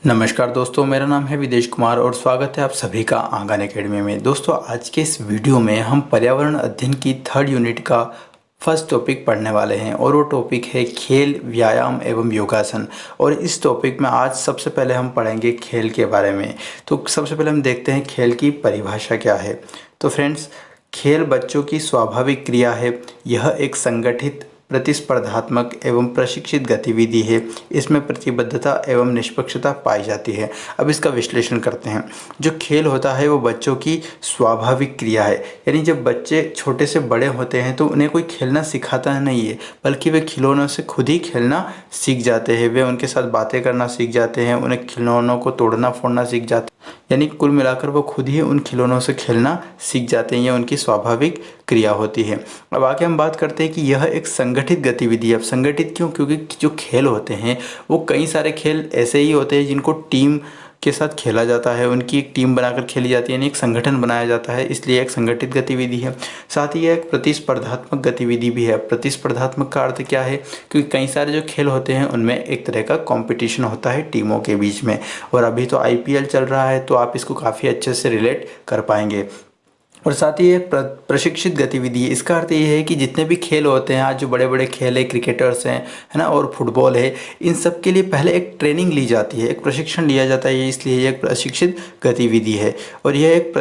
नमस्कार दोस्तों, मेरा नाम है विदेश कुमार और स्वागत है आप सभी का आंगन एकेडमी में। दोस्तों, आज के इस वीडियो में हम पर्यावरण अध्ययन की थर्ड यूनिट का फर्स्ट टॉपिक पढ़ने वाले हैं और वो टॉपिक है खेल, व्यायाम एवं योगासन। और इस टॉपिक में आज सबसे पहले हम पढ़ेंगे खेल के बारे में। तो सबसे पहले हम देखते हैं खेल की परिभाषा क्या है। तो फ्रेंड्स, खेल बच्चों की स्वाभाविक क्रिया है। यह एक संगठित, प्रतिस्पर्धात्मक एवं प्रशिक्षित गतिविधि है। इसमें प्रतिबद्धता एवं निष्पक्षता पाई जाती है। अब इसका विश्लेषण करते हैं। जो खेल होता है वो बच्चों की स्वाभाविक क्रिया है, यानी जब बच्चे छोटे से बड़े होते हैं तो उन्हें कोई खेलना सिखाता नहीं है, बल्कि वे खिलौनों से खुद ही खेलना सीख जाते हैं। वे उनके साथ बातें करना सीख जाते हैं, उन्हें खिलौनों को तोड़ना फोड़ना सीख जाते हैं। यानी कुल मिलाकर वो खुद ही उन खिलौनों से खेलना सीख जाते हैं। यह उनकी स्वाभाविक क्रिया होती है। अब आगे हम बात करते हैं कि यह एक संगठित गतिविधि है। अब संगठित क्यों? क्योंकि जो खेल होते हैं वो कई सारे खेल ऐसे ही होते हैं जिनको टीम के साथ खेला जाता है। उनकी एक टीम बनाकर खेली जाती है, यानी एक संगठन बनाया जाता है, इसलिए एक संगठित गतिविधि है। साथ ही यह एक प्रतिस्पर्धात्मक गतिविधि भी है। प्रतिस्पर्धात्मक का अर्थ क्या है? क्योंकि कई सारे जो खेल होते हैं उनमें एक तरह का कंपटीशन होता है टीमों के बीच में। और अभी तो आईपीएल चल रहा है, तो आप इसको काफ़ी अच्छे से रिलेट कर पाएंगे। और साथ ही एक प्रशिक्षित गतिविधि है। इसका अर्थ ये है कि जितने भी खेल होते हैं, आज जो बड़े बड़े खेल है, क्रिकेटर्स हैं, है ना, और फुटबॉल है, इन सब के लिए पहले एक ट्रेनिंग ली जाती है, एक प्रशिक्षण लिया जाता है, इसलिए ये एक प्रशिक्षित गतिविधि है। और यह एक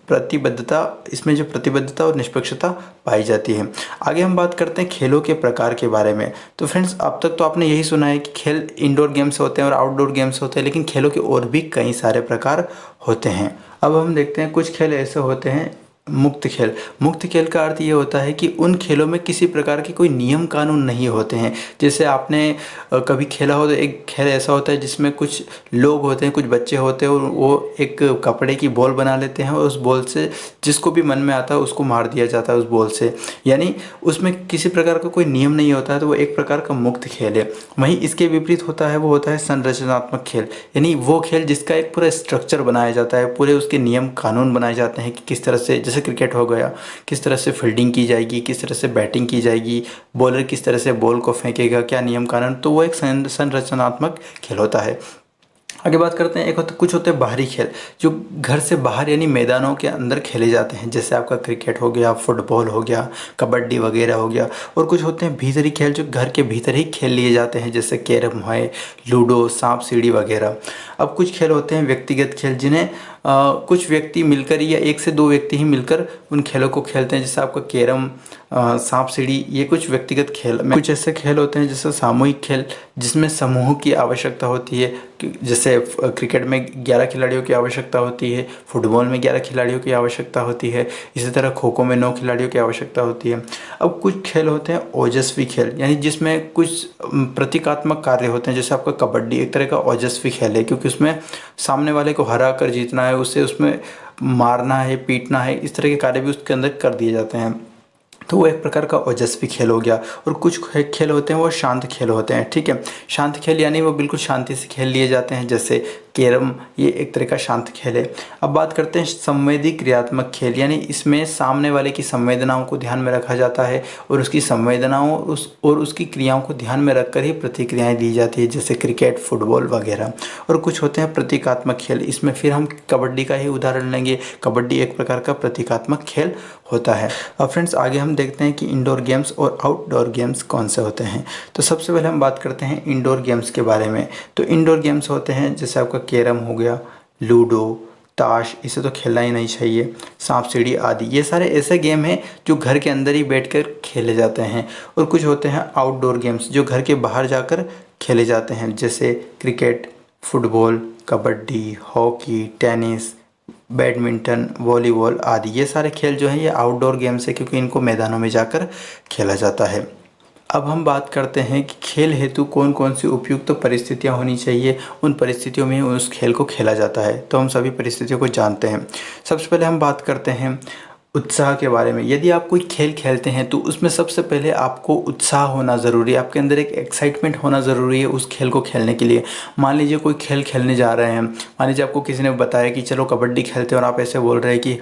प्रतिबद्धता, इसमें जो प्रतिबद्धता और निष्पक्षता पाई जाती है। आगे हम बात करते हैं खेलों के प्रकार के बारे में। तो फ्रेंड्स, अब तक तो आपने यही सुना है कि खेल इंडोर गेम्स होते हैं और आउटडोर गेम्स होते हैं, लेकिन खेलों के और भी कई सारे प्रकार होते हैं। अब हम देखते हैं कुछ खेल ऐसे होते हैं मुक्त खेल। मुक्त खेल का अर्थ ये होता है कि उन खेलों में किसी प्रकार के कोई नियम कानून नहीं होते हैं। जैसे आपने कभी खेला हो तो एक खेल ऐसा होता है जिसमें कुछ लोग होते हैं, कुछ बच्चे होते हैं और वो एक कपड़े की बॉल बना लेते हैं और उस बॉल से जिसको भी मन में आता है उसको मार दिया जाता है उस बॉल से। यानी उसमें किसी प्रकार का कोई नियम नहीं होता है, तो वो एक प्रकार का मुक्त खेल है। वहीं इसके विपरीत होता है, वो होता है संरचनात्मक खेल, यानी वो खेल जिसका एक पूरा स्ट्रक्चर बनाया जाता है, पूरे उसके नियम कानून बनाए जाते हैं कि किस तरह से, जैसे क्रिकेट हो गया, किस तरह से फील्डिंग की जाएगी, किस तरह से बैटिंग की जाएगी, बॉलर किस तरह से बॉल को फेंकेगा, क्या नियम कानून। तो वो एक संरचनात्मक खेल होता है। आगे बात करते हैं, कुछ होते हैं बाहरी खेल, जो घर से बाहर यानी मैदानों के अंदर खेले जाते हैं, जैसे आपका क्रिकेट हो गया, फुटबॉल हो गया, कबड्डी वगैरह हो गया। और कुछ होते हैं भीतरी खेल, जो घर के भीतर ही खेल लिए जाते हैं, जैसे कैरम है, लूडो, सांप सीढ़ी वगैरह। अब कुछ खेल होते हैं व्यक्तिगत खेल, जिन्हें कुछ व्यक्ति मिलकर या एक से दो व्यक्ति ही मिलकर उन खेलों को खेलते हैं, जैसे आपका कैरम, सांप सीढ़ी, ये कुछ व्यक्तिगत खेल में। कुछ ऐसे खेल होते हैं जैसे सामूहिक खेल, जिसमें समूह की आवश्यकता होती है। जैसे क्रिकेट में 11 खिलाड़ियों की आवश्यकता होती है, फुटबॉल में 11 खिलाड़ियों की आवश्यकता होती है, इसी तरह खो खो में 9 खिलाड़ियों की आवश्यकता होती है। अब कुछ खेल होते हैं ओजस्वी खेल, यानी जिसमें कुछ प्रतीकात्मक कार्य होते हैं, जैसे आपका कबड्डी एक तरह का ओजस्वी खेल है, क्योंकि उसमें सामने वाले को हरा कर जीतना है, उसे उसमें मारना है, पीटना है, इस तरह के कार्य भी उसके अंदर कर दिए जाते हैं। तो वो एक प्रकार का ओजस्वी खेल हो गया। और कुछ खेल होते हैं वो शांत खेल होते हैं। ठीक है, शांत खेल यानी वो बिल्कुल शांति से खेल लिए जाते हैं, जैसे कैरम, ये एक तरह का शांत खेल है। अब बात करते हैं संवेदी क्रियात्मक खेल, यानी इसमें सामने वाले की संवेदनाओं को ध्यान में रखा जाता है और उसकी संवेदनाओं और उसकी क्रियाओं को ध्यान में रखकर ही प्रतिक्रियाएं दी जाती है, जैसे क्रिकेट, फुटबॉल वगैरह। और कुछ होते हैं प्रतीकात्मक खेल, इसमें फिर हम कबड्डी का ही उदाहरण लेंगे। कबड्डी एक प्रकार का प्रतीकात्मक खेल होता है। अब फ्रेंड्स, आगे हम देखते हैं कि इंडोर गेम्स और आउटडोर गेम्स कौन से होते हैं। तो सबसे पहले हम बात करते हैं इंडोर गेम्स के बारे में। तो इंडोर गेम्स होते हैं जैसे आपका कैरम हो गया, लूडो, ताश, इसे तो खेलना ही नहीं चाहिए, सांप सीढ़ी आदि। ये सारे ऐसे गेम हैं जो घर के अंदर ही बैठकर खेले जाते हैं। और कुछ होते हैं आउटडोर गेम्स, जो घर के बाहर जाकर खेले जाते हैं, जैसे cricket, football, kabaddi, hockey, tennis, badminton, volleyball आदि। ये सारे खेल जो हैं ये आउटडोर गेम्स है, क्योंकि इनको मैदानों में जाकर खेला जाता है। अब हम बात करते हैं कि खेल हेतु कौन कौन सी उपयुक्त परिस्थितियां होनी चाहिए, उन परिस्थितियों में उस खेल को खेला जाता है। तो हम सभी परिस्थितियों को जानते हैं। सबसे पहले हम बात करते हैं उत्साह के बारे में। यदि आप कोई खेल खेलते हैं तो उसमें सबसे पहले आपको उत्साह होना ज़रूरी है, आपके अंदर एक एक्साइटमेंट होना ज़रूरी है उस खेल को खेलने के लिए। मान लीजिए कोई खेल खेलने जा रहे हैं, मान लीजिए आपको किसी ने बताया कि चलो कबड्डी खेलते हैं, और आप ऐसे बोल रहे हैं कि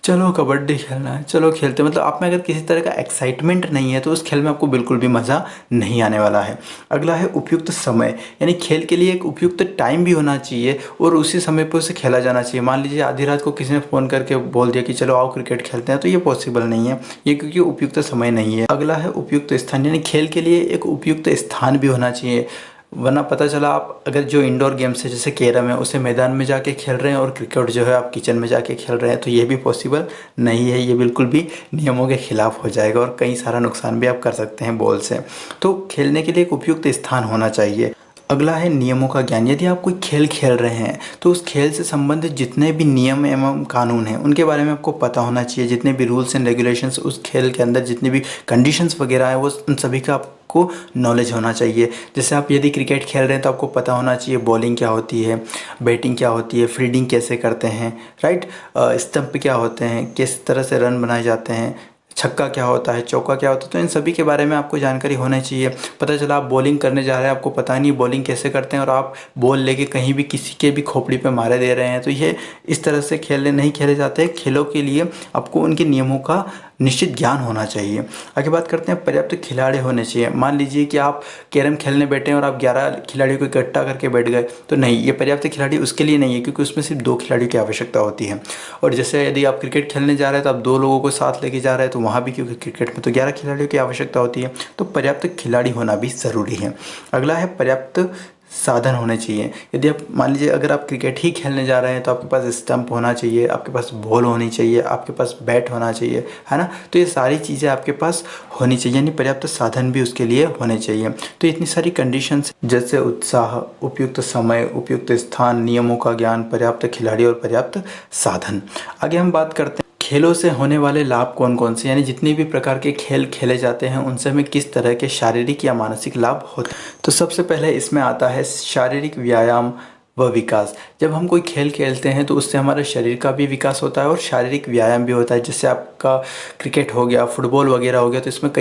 चलो कबड्डी खेलना है, चलो खेलते हैं। मतलब आप में अगर किसी तरह का एक्साइटमेंट नहीं है तो उस खेल में आपको बिल्कुल भी मज़ा नहीं आने वाला है। अगला है उपयुक्त समय, यानी खेल के लिए एक उपयुक्त टाइम भी होना चाहिए और उसी समय पर उसे खेला जाना चाहिए। मान लीजिए आधी रात को किसी ने फ़ोन करके बोल दिया कि चलो आओ क्रिकेट खेलते हैं, तो ये पॉसिबल नहीं है, ये क्योंकि उपयुक्त समय नहीं है। अगला है उपयुक्त स्थान, यानी खेल के लिए एक उपयुक्त स्थान भी होना चाहिए, वरना पता चला आप अगर जो इंडोर गेम्स है जैसे कैरम है उसे मैदान में जाके खेल रहे हैं और क्रिकेट जो है आप किचन में जाके खेल रहे हैं, तो ये भी पॉसिबल नहीं है, ये बिल्कुल भी नियमों के खिलाफ हो जाएगा और कई सारा नुकसान भी आप कर सकते हैं बॉल से। तो खेलने के लिए एक उपयुक्त स्थान होना चाहिए। अगला है नियमों का ज्ञान, यदि आप कोई खेल खेल रहे हैं तो उस खेल से संबंधित जितने भी नियम एवं कानून हैं उनके बारे में आपको पता होना चाहिए। जितने भी रूल्स एंड रेगुलेशंस उस खेल के अंदर, जितनी भी कंडीशंस वगैरह हैं, वो उन सभी का आपको नॉलेज होना चाहिए। जैसे आप यदि क्रिकेट खेल रहे हैं तो आपको पता होना चाहिए बॉलिंग क्या होती है, बैटिंग क्या होती है, फील्डिंग कैसे करते हैं, राइट, स्टंप क्या होते हैं, किस तरह से रन बनाए जाते हैं, छक्का क्या होता है, चौका क्या होता है, तो इन सभी के बारे में आपको जानकारी होनी चाहिए। पता चला आप बॉलिंग करने जा रहे हैं, आपको पता नहीं बॉलिंग कैसे करते हैं और आप बॉल लेके कहीं भी किसी के भी खोपड़ी पे मारे दे रहे हैं, तो ये इस तरह से खेल नहीं खेले जाते। खेलों के लिए आपको उनके नियमों का निश्चित ज्ञान होना चाहिए। आगे बात करते हैं, पर्याप्त खिलाड़ी होने चाहिए। मान लीजिए कि आप कैरम खेलने बैठे हैं और आप 11 खिलाड़ियों को इकट्ठा करके बैठ गए, तो नहीं, ये पर्याप्त खिलाड़ी उसके लिए नहीं है, क्योंकि उसमें सिर्फ 2 खिलाड़ियों की आवश्यकता होती है। और जैसे यदि आप क्रिकेट खेलने जा रहे हैं तो आप 2 लोगों को साथ लेके जा रहे हैं, तो वहाँ भी क्योंकि क्रिकेट में तो 11 खिलाड़ियों की आवश्यकता होती है, तो पर्याप्त खिलाड़ी होना भी ज़रूरी है। अगला है पर्याप्त साधन होने चाहिए। यदि आप मान लीजिए अगर आप क्रिकेट ही खेलने जा रहे हैं तो आपके पास स्टंप होना चाहिए, आपके पास बॉल होनी चाहिए, आपके पास बैट होना चाहिए, है ना, तो ये सारी चीज़ें आपके पास होनी चाहिए, यानी पर्याप्त साधन भी उसके लिए होने चाहिए। तो इतनी सारी कंडीशंस जैसे उत्साह, उपयुक्त समय, उपयुक्त स्थान, नियमों का ज्ञान, पर्याप्त खिलाड़ी और पर्याप्त साधन। आगे हम बात करते हैं खेलों से होने वाले लाभ कौन कौन से, यानी जितने भी प्रकार के खेल खेले जाते हैं उनसे हमें किस तरह के शारीरिक या मानसिक लाभ होते हैं। तो सबसे पहले इसमें आता है शारीरिक व्यायाम व विकास। जब हम कोई खेल खेलते हैं तो उससे हमारे शरीर का भी विकास होता है और शारीरिक व्यायाम भी होता है। जैसे आपका क्रिकेट हो गया, फुटबॉल वगैरह हो गया, तो इसमें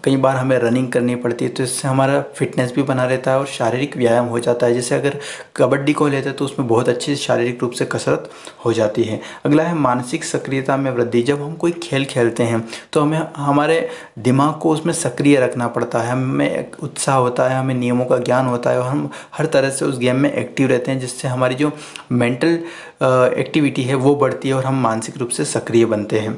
कई बार हमें रनिंग करनी पड़ती है, तो इससे हमारा फिटनेस भी बना रहता है और शारीरिक व्यायाम हो जाता है। जैसे अगर कबड्डी को लेते हैं तो उसमें बहुत अच्छी शारीरिक रूप से कसरत हो जाती है। अगला है मानसिक सक्रियता में वृद्धि। जब हम कोई खेल खेलते हैं तो हमें हमारे दिमाग को उसमें सक्रिय रखना पड़ता है, हमें एक उत्साह होता है, हमें नियमों का ज्ञान होता है और हम हर तरह से उस गेम में एक्टिव रहते हैं, जिससे हमारी जो मेंटल एक्टिविटी है वो बढ़ती है और हम मानसिक रूप से सक्रिय बनते हैं।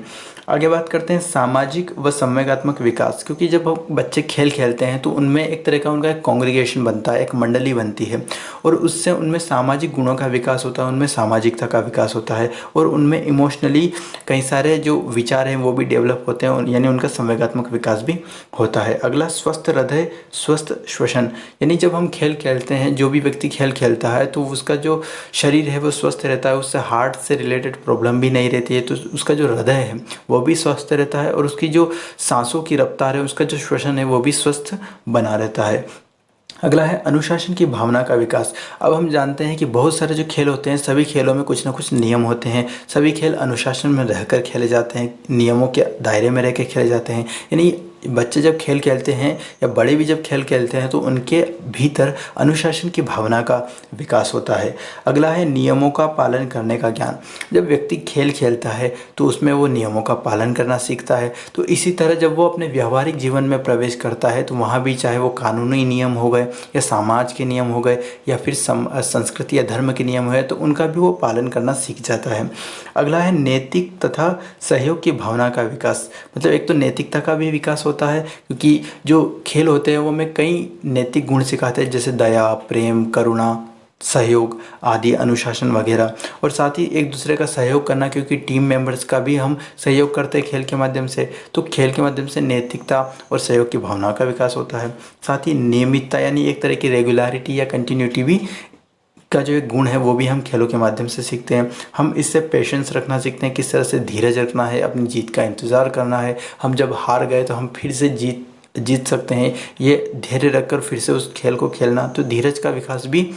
आगे बात करते हैं सामाजिक व संवेगात्मक विकास। क्योंकि जब हम बच्चे खेल खेलते हैं तो उनमें एक तरह का उनका एक कांग्रीगेशन बनता है, एक मंडली बनती है और उससे उनमें सामाजिक गुणों का विकास होता है, उनमें सामाजिकता का विकास होता है और उनमें इमोशनली कई सारे जो विचार हैं वो भी डेवलप होते हैं, यानी उनका संवेगात्मक विकास भी होता है। अगला स्वस्थ हृदय, स्वस्थ श्वसन, यानी जब हम खेल खेलते हैं, जो भी व्यक्ति खेल खेलता है तो उसका जो शरीर है वो स्वस्थ रहता है, उससे हार्ट से रिलेटेड प्रॉब्लम भी नहीं रहती है, तो उसका जो हृदय है वो भी स्वस्थ रहता है और उसकी जो सांसों की रफ्तार है, उसका जो श्वसन है वो भी स्वस्थ बना रहता है। अगला है अनुशासन की भावना का विकास। अब हम जानते हैं कि बहुत सारे जो खेल होते हैं, सभी खेलों में कुछ ना कुछ नियम होते हैं, सभी खेल अनुशासन में रहकर खेले जाते हैं, नियमों के दायरे में रहकर खेले जाते हैं। यानी बच्चे जब खेल खेलते हैं या बड़े भी जब खेल खेलते हैं तो उनके भीतर अनुशासन की भावना का विकास होता है। अगला है नियमों का पालन करने का ज्ञान। जब व्यक्ति खेल खेलता है तो उसमें वो नियमों का पालन करना सीखता है, तो इसी तरह जब वो अपने व्यावहारिक जीवन में प्रवेश करता है तो वहाँ भी चाहे वो कानूनी नियम हो गए या समाज के नियम हो गए या फिर संस्कृति या धर्म के नियम है, तो उनका भी वो पालन करना सीख जाता है। अगला है नैतिक तथा सहयोग की भावना का विकास। मतलब एक तो नैतिकता का भी विकास होता है, क्योंकि जो खेल होते हैं वो हमें कई नैतिक गुण सिखाते हैं, जैसे दया, प्रेम, करुणा, सहयोग आदि, अनुशासन वगैरह, और साथ ही एक दूसरे का सहयोग करना, क्योंकि टीम मेंबर्स का भी हम सहयोग करते हैं खेल के माध्यम से, तो खेल के माध्यम से नैतिकता और सहयोग की भावना का विकास होता है। साथ ही नियमितता, यानी एक तरह की रेगुलरिटी या कंटिन्यूटी भी का जो एक गुण है वो भी हम खेलों के माध्यम से सीखते हैं। हम इससे पेशेंस रखना सीखते हैं, किस तरह से धीरज रखना है, अपनी जीत का इंतज़ार करना है, हम जब हार गए तो हम फिर से जीत सकते हैं, ये धैर्य रखकर फिर से उस खेल को खेलना। तो धीरज का विकास भी,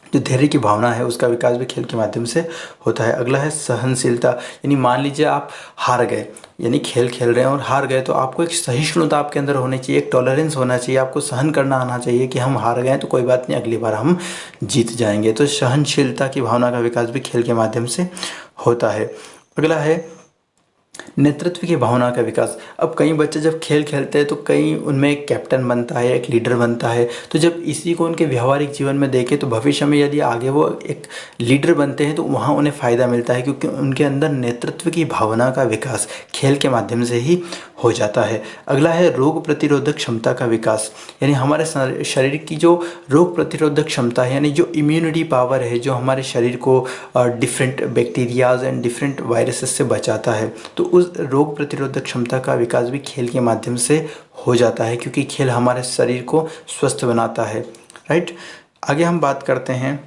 जो धैर्य की भावना है उसका विकास भी खेल के माध्यम से होता है। अगला है सहनशीलता, यानी मान लीजिए आप हार गए, यानी खेल खेल रहे हैं और हार गए, तो आपको एक सहिष्णुता आपके अंदर होनी चाहिए, एक टॉलरेंस होना चाहिए, आपको सहन करना आना चाहिए कि हम हार गए तो कोई बात नहीं, अगली बार हम जीत जाएंगे। तो सहनशीलता की भावना का विकास भी खेल के माध्यम से होता है। अगला है नेतृत्व की भावना का विकास। अब कई बच्चे जब खेल खेलते हैं तो कई उनमें एक कैप्टन बनता है, एक लीडर बनता है। तो जब इसी को उनके व्यवहारिक जीवन में देखें तो भविष्य में यदि आगे वो एक लीडर बनते हैं तो वहाँ उन्हें फ़ायदा मिलता है, क्योंकि उनके अंदर नेतृत्व की भावना का विकास खेल के माध्यम से ही हो जाता है। अगला है रोग प्रतिरोधक क्षमता का विकास, यानी हमारे शरीर की जो रोग प्रतिरोधक क्षमता है, यानी जो इम्यूनिटी पावर है, जो हमारे शरीर को different bacterias and different viruses से बचाता है, तो उस रोग प्रतिरोधक क्षमता का विकास भी खेल के माध्यम से हो जाता है, क्योंकि खेल हमारे शरीर को स्वस्थ बनाता है। राइट, आगे हम बात करते हैं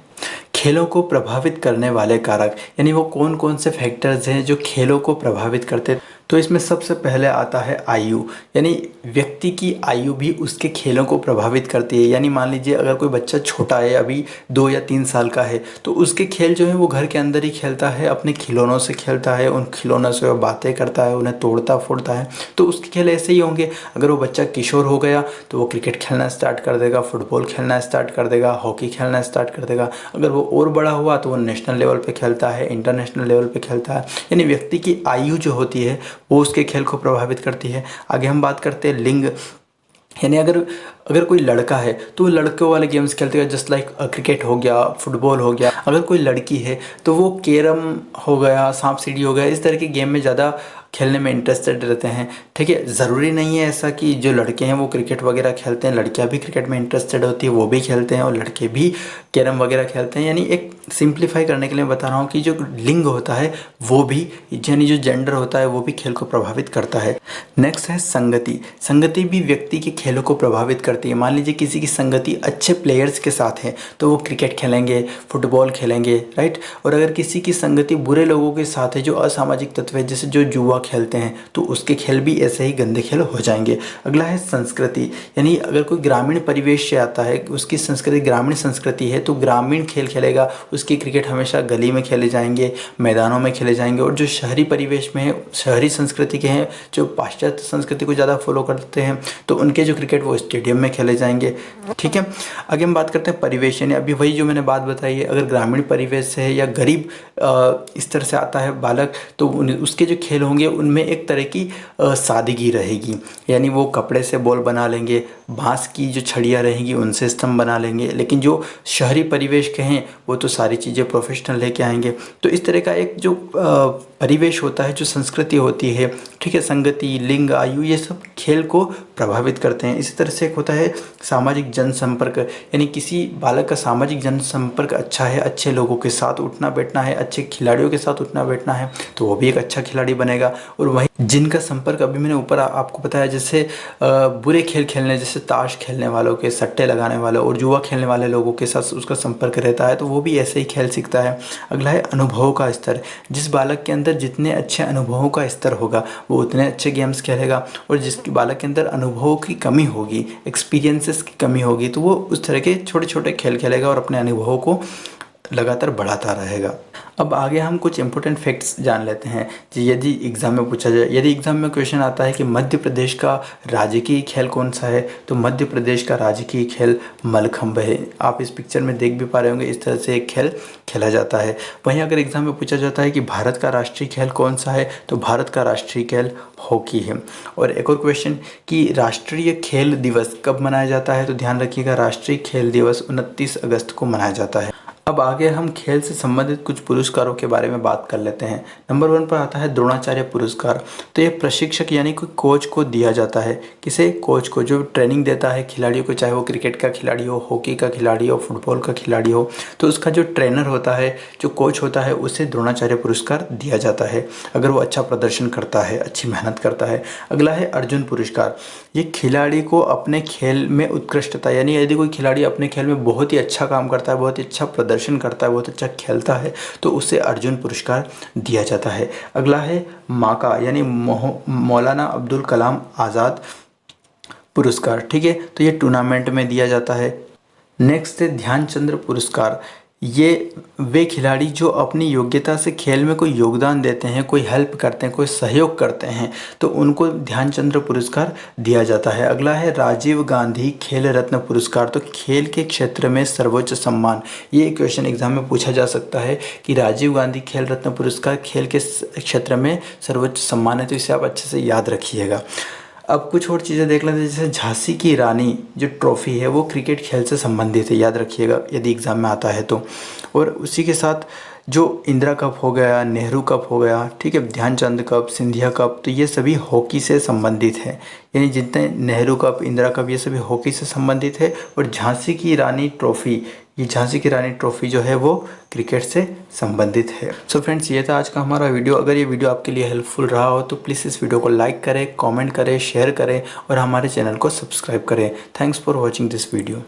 खेलों को प्रभावित करने वाले कारक, यानी वो कौन कौन से फैक्टर्स हैं जो खेलों को प्रभावित करते हैं। तो इसमें सबसे पहले आता है आयु, यानी व्यक्ति की आयु भी उसके खेलों को प्रभावित करती है। यानी मान लीजिए अगर कोई बच्चा छोटा है, अभी 2 या 3 साल का है, तो उसके खेल जो है वो घर के अंदर ही खेलता है, अपने खिलौनों से खेलता है, उन खिलौनों से वो बातें करता है, उन्हें तोड़ता फोड़ता है। तो उसके खेल ऐसे ही होंगे। अगर वो बच्चा किशोर हो गया तो वो क्रिकेट खेलना स्टार्ट कर देगा, फुटबॉल खेलना स्टार्ट कर देगा, हॉकी खेलना स्टार्ट कर देगा। अगर वो और बड़ा हुआ तो वो नेशनल लेवल पे खेलता है, इंटरनेशनल लेवल पे खेलता है। यानी व्यक्ति की आयु जो होती है वो उसके खेल को प्रभावित करती है। आगे हम बात करते हैं लिंग, यानी अगर कोई लड़का है तो वो लड़कों वाले गेम्स खेलते हैं, जस्ट लाइक क्रिकेट हो गया, फुटबॉल हो गया। अगर कोई लड़की है तो वो कैरम हो गया, सांप सीढ़ी हो गया, इस तरह के गेम में ज़्यादा खेलने में इंटरेस्टेड रहते हैं। ठीक है, ज़रूरी नहीं है ऐसा कि जो लड़के हैं वो क्रिकेट वगैरह खेलते हैं, लड़कियां भी क्रिकेट में इंटरेस्टेड होती है, वो भी खेलते हैं, और लड़के भी कैरम वगैरह खेलते हैं। यानी एक सिंप्लीफाई करने के लिए बता रहा हूँ कि जो लिंग होता है वो भी, यानी जो जेंडर होता है वो भी खेल को प्रभावित करता है। नेक्स्ट है संगति। संगति भी व्यक्ति के खेलों को प्रभावित करती है। मान लीजिए किसी की संगति अच्छे प्लेयर्स के साथ है तो वो क्रिकेट खेलेंगे, फुटबॉल खेलेंगे, राइट। और अगर किसी की संगति बुरे लोगों के साथ है, जो असामाजिक तत्व है, जैसे जो जुआ खेलते हैं, तो उसके खेल भी ऐसे ही गंदे खेल हो जाएंगे। अगला है संस्कृति, यानी अगर कोई ग्रामीण परिवेश से आता है, उसकी संस्कृति ग्रामीण संस्कृति है, तो ग्रामीण खेल खेलेगा, उसकी क्रिकेट हमेशा गली में खेले जाएंगे, मैदानों में खेले जाएंगे। और जो शहरी परिवेश में है, शहरी संस्कृति के हैं, जो पाश्चात्य संस्कृति को ज़्यादा फॉलो करते हैं, तो उनके जो क्रिकेट वो स्टेडियम में खेले जाएंगे। ठीक है, आगे हम बात करते हैं परिवेश, यानी अभी वही जो मैंने बात बताई है, अगर ग्रामीण परिवेश से है या गरीब इस तरह से आता है बालक, तो उसके जो खेल होंगे उनमें एक तरह की सादगी रहेगी। यानी वो कपड़े से बॉल बना लेंगे, बांस की जो छड़ियाँ रहेंगी उनसे स्तंभ बना लेंगे। लेकिन जो शहरी परिवेश के हैं वो तो सारी चीज़ें प्रोफेशनल लेके आएंगे। तो इस तरह का एक जो परिवेश होता है, जो संस्कृति होती है, ठीक है, संगति, लिंग, आयु, ये सब खेल को प्रभावित करते हैं। इसी तरह से एक होता है सामाजिक जनसंपर्क, यानी किसी बालक का सामाजिक जनसंपर्क अच्छा है, अच्छे लोगों के साथ उठना बैठना है, अच्छे खिलाड़ियों के साथ उठना बैठना है, तो वो भी एक अच्छा खिलाड़ी बनेगा। और वहीं जिनका संपर्क अभी मैंने ऊपर आपको बताया, जैसे बुरे खेल खेलने, जैसे ताश खेलने वालों के, सट्टे लगाने वालों और जुआ खेलने वाले लोगों के साथ उसका संपर्क रहता है, तो वो भी ऐसे ही खेल सीखता है। अगला है अनुभवों का स्तर। जिस बालक के अंदर जितने अच्छे अनुभवों का स्तर होगा वो उतने अच्छे गेम्स खेलेगा, और जिस बालक के अंदर अनुभवों की कमी होगी, एक्सपीरियंसेस की कमी होगी, तो वो उस तरह के छोटे छोटे खेल खेलेगा और अपने अनुभवों को लगातार बढ़ाता रहेगा। अब आगे हम कुछ इंपॉर्टेंट फैक्ट्स जान लेते हैं, यदि एग्ज़ाम में पूछा जाए, यदि एग्ज़ाम में क्वेश्चन आता है कि मध्य प्रदेश का राजकीय खेल कौन सा है, तो मध्य प्रदेश का राजकीय खेल मलखंभ है। आप इस पिक्चर में देख भी पा रहे होंगे, इस तरह से एक खेल खेला जाता है। वहीं अगर एग्ज़ाम में पूछा जाता है कि भारत का राष्ट्रीय खेल कौन सा है, तो भारत का राष्ट्रीय खेल हॉकी है। और एक और क्वेश्चन कि राष्ट्रीय खेल दिवस कब मनाया जाता है, तो ध्यान रखिएगा, राष्ट्रीय खेल दिवस 29 अगस्त को मनाया जाता है। अब आगे हम खेल से संबंधित कुछ पुरस्कारों के बारे में बात कर लेते हैं। नंबर 1 पर आता है द्रोणाचार्य पुरस्कार। तो ये प्रशिक्षक यानी कोई कोच को दिया जाता है। किसे? कोच को, जो ट्रेनिंग देता है खिलाड़ियों को, चाहे वो क्रिकेट का खिलाड़ी हो, हॉकी का खिलाड़ी हो, फुटबॉल का खिलाड़ी हो, तो उसका जो ट्रेनर होता है, जो कोच होता है, उसे द्रोणाचार्य पुरस्कार दिया जाता है अगर वो अच्छा प्रदर्शन करता है, अच्छी मेहनत करता है। अगला है अर्जुन पुरस्कार। ये खिलाड़ी को अपने खेल में उत्कृष्टता, यानी यदि कोई खिलाड़ी अपने खेल में बहुत ही अच्छा काम करता है, बहुत ही अच्छा प्रदर्शन करता है, बहुत अच्छा खेलता है, तो उसे अर्जुन पुरस्कार दिया जाता है। अगला है माका, यानी मौलाना अब्दुल कलाम आज़ाद पुरस्कार। ठीक है, तो ये टूर्नामेंट में दिया जाता है। नेक्स्ट है ध्यानचंद्र पुरस्कार। ये वे खिलाड़ी जो अपनी योग्यता से खेल में कोई योगदान देते हैं, कोई हेल्प करते हैं, कोई सहयोग करते हैं, तो उनको ध्यानचंद्र पुरस्कार दिया जाता है। अगला है राजीव गांधी खेल रत्न पुरस्कार। तो खेल के क्षेत्र में सर्वोच्च सम्मान, ये क्वेश्चन एग्जाम में पूछा जा सकता है कि राजीव गांधी खेल रत्न पुरस्कार खेल के क्षेत्र में सर्वोच्च सम्मान है, तो इसे आप अच्छे से याद रखिएगा। अब कुछ और चीज़ें देख लेते हैं, जैसे झांसी की रानी जो ट्रॉफी है वो क्रिकेट खेल से संबंधित है, याद रखिएगा यदि एग्ज़ाम में आता है तो। और उसी के साथ जो इंदिरा कप हो गया, नेहरू कप हो गया, ठीक है, ध्यानचंद कप, सिंधिया कप, तो ये सभी हॉकी से संबंधित है। यानी जितने नेहरू कप, इंदिरा कप, ये सभी हॉकी से संबंधित है। और झांसी की रानी ट्रॉफी, ये झांसी की रानी ट्रॉफी जो है वो क्रिकेट से संबंधित है। सो फ्रेंड्स, ये था आज का हमारा वीडियो। अगर ये वीडियो आपके लिए हेल्पफुल रहा हो तो प्लीज़ इस वीडियो को लाइक करें, कमेंट करें, शेयर करें और हमारे चैनल को सब्सक्राइब करें। Thanks for watching this video.